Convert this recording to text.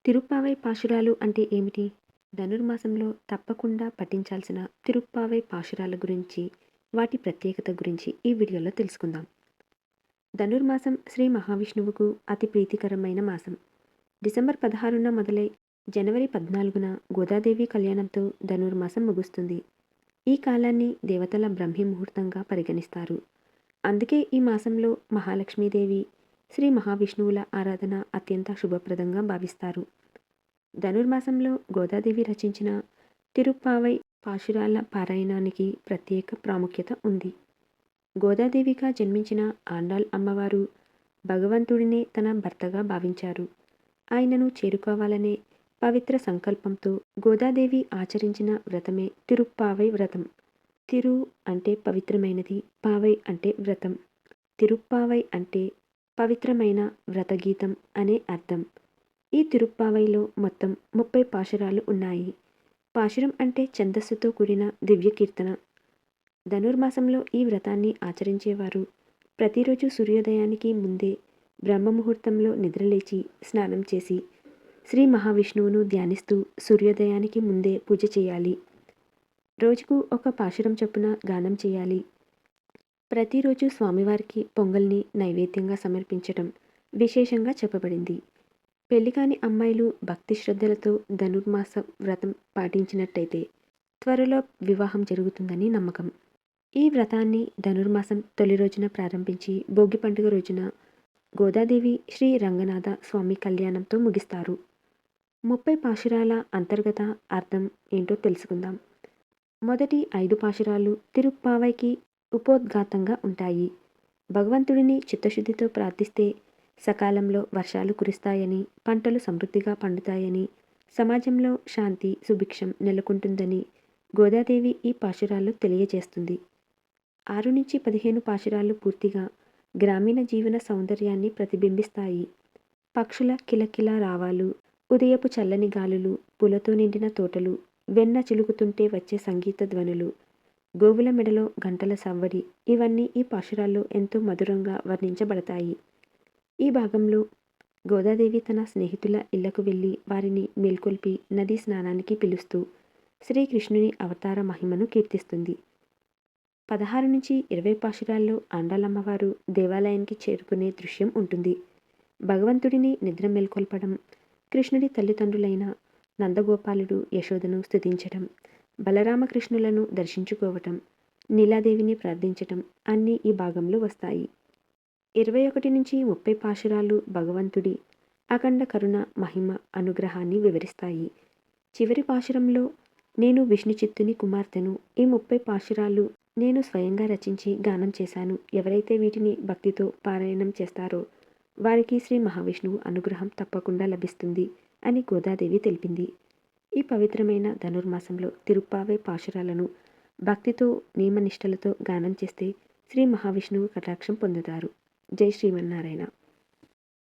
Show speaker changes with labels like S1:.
S1: తిరుప్పావై పాశురాలు అంటే ఏమిటి? ధనుర్మాసంలో తప్పకుండా పఠించాల్సిన తిరుప్పావై పాశురాల గురించి, వాటి ప్రత్యేకత గురించి ఈ వీడియోలో తెలుసుకుందాం. ధనుర్మాసం శ్రీ మహావిష్ణువుకు అతి ప్రీతికరమైన మాసం. డిసెంబర్ 16న మొదలై జనవరి 14న గోదాదేవి కళ్యాణంతో ధనుర్మాసం ముగుస్తుంది. ఈ కాలాన్ని దేవతల బ్రహ్మీ ముహూర్తంగా పరిగణిస్తారు. అందుకే ఈ మాసంలో మహాలక్ష్మీదేవి, శ్రీ మహావిష్ణువుల ఆరాధన అత్యంత శుభప్రదంగా భావిస్తారు. ధనుర్మాసంలో గోదాదేవి రచించిన తిరుప్పావై పాశురాల పారాయణానికి ప్రత్యేక ప్రాముఖ్యత ఉంది. గోదాదేవిగా జన్మించిన ఆండాళ్ అమ్మవారు భగవంతుడినే తన భర్తగా భావించారు. ఆయనను చేరుకోవాలనే పవిత్ర సంకల్పంతో గోదాదేవి ఆచరించిన వ్రతమే తిరుప్పావై వ్రతం. తిరు అంటే పవిత్రమైనది, పావై అంటే వ్రతం. తిరుప్పావై అంటే పవిత్రమైన వ్రతగీతం అనే అర్థం. ఈ తిరుప్పావైలో మొత్తం 30 పాశురాలు ఉన్నాయి. పాశురం అంటే ఛందస్సుతో కూడిన దివ్య కీర్తన. ధనుర్మాసంలో ఈ వ్రతాన్ని ఆచరించేవారు ప్రతిరోజు సూర్యోదయానికి ముందే బ్రహ్మముహూర్తంలో నిద్రలేచి స్నానం చేసి శ్రీ మహావిష్ణువును ధ్యానిస్తూ సూర్యోదయానికి ముందే పూజ చేయాలి. రోజుకు ఒక పాశురం చొప్పున గానం చేయాలి. ప్రతిరోజు స్వామివారికి పొంగల్ని నైవేద్యంగా సమర్పించడం విశేషంగా చెప్పబడింది. పెళ్లికాని అమ్మాయిలు భక్తి శ్రద్ధలతో ధనుర్మాస వ్రతం పాటించినట్టయితే త్వరలో వివాహం జరుగుతుందని నమ్మకం. ఈ వ్రతాన్ని ధనుర్మాసం తొలి రోజున ప్రారంభించి భోగి పండుగ రోజున గోదాదేవి శ్రీ రంగనాథ స్వామి కళ్యాణంతో ముగిస్తారు. 30 పాశురాల అంతర్గత అర్థం ఏంటో తెలుసుకుందాం. మొదటి 5 పాశురాలు తిరుప్పావైకి ఉపోద్ఘాతంగా ఉంటాయి. భగవంతుడిని చిత్తశుద్ధితో ప్రార్థిస్తే సకాలంలో వర్షాలు కురుస్తాయని, పంటలు సమృద్ధిగా పండుతాయని, సమాజంలో శాంతి సుభిక్షం నెలకొంటుందని గోదాదేవి ఈ పాశురాల్లో తెలియజేస్తుంది. 6-15 పాశురాలు పూర్తిగా గ్రామీణ జీవన సౌందర్యాన్ని ప్రతిబింబిస్తాయి. పక్షుల కిలకిల రావాలు, ఉదయపు చల్లని గాలులు, పూలతో నిండిన తోటలు, వెన్న చిలుకుతుంటే వచ్చే సంగీత ధ్వనులు, గోవుల మెడలో గంటల సవ్వడి, ఇవన్నీ ఈ పాశురాల్లో ఎంతో మధురంగా వర్ణించబడతాయి. ఈ భాగంలో గోదాదేవి తన స్నేహితుల ఇళ్లకు వెళ్ళి వారిని మేల్కొల్పి నదీ స్నానానికి పిలుస్తూ శ్రీకృష్ణుని అవతార మహిమను కీర్తిస్తుంది. 16-20 పాశురాల్లో ఆండాళమ్మవారు దేవాలయానికి చేరుకునే దృశ్యం ఉంటుంది. భగవంతుడిని నిద్ర మేల్కొల్పడం, కృష్ణుడి తల్లిదండ్రులైన నందగోపాలుడు యశోదను స్తుతించడం, బలరామకృష్ణులను దర్శించుకోవటం, నీలాదేవిని ప్రార్థించటం అన్నీ ఈ భాగంలో వస్తాయి. 21-30 పాశురాలు భగవంతుడి అఖండ కరుణ మహిమ అనుగ్రహాన్ని వివరిస్తాయి. చివరి పాశురంలో నేను విష్ణు చిత్తుని కుమార్తెను, ఈ 30 పాశురాలు నేను స్వయంగా రచించి గానం చేశాను. ఎవరైతే వీటిని భక్తితో పారాయణం చేస్తారో వారికి శ్రీ మహావిష్ణువు అనుగ్రహం తప్పకుండా లభిస్తుంది అని గోదాదేవి తెలిపింది. ఈ పవిత్రమైన ధనుర్మాసంలో తిరుప్పావై పాశురాలను భక్తితో నియమనిష్టలతో గానం చేస్తే శ్రీ మహావిష్ణువు కటాక్షం పొందుతారు. జై శ్రీమన్నారాయణ.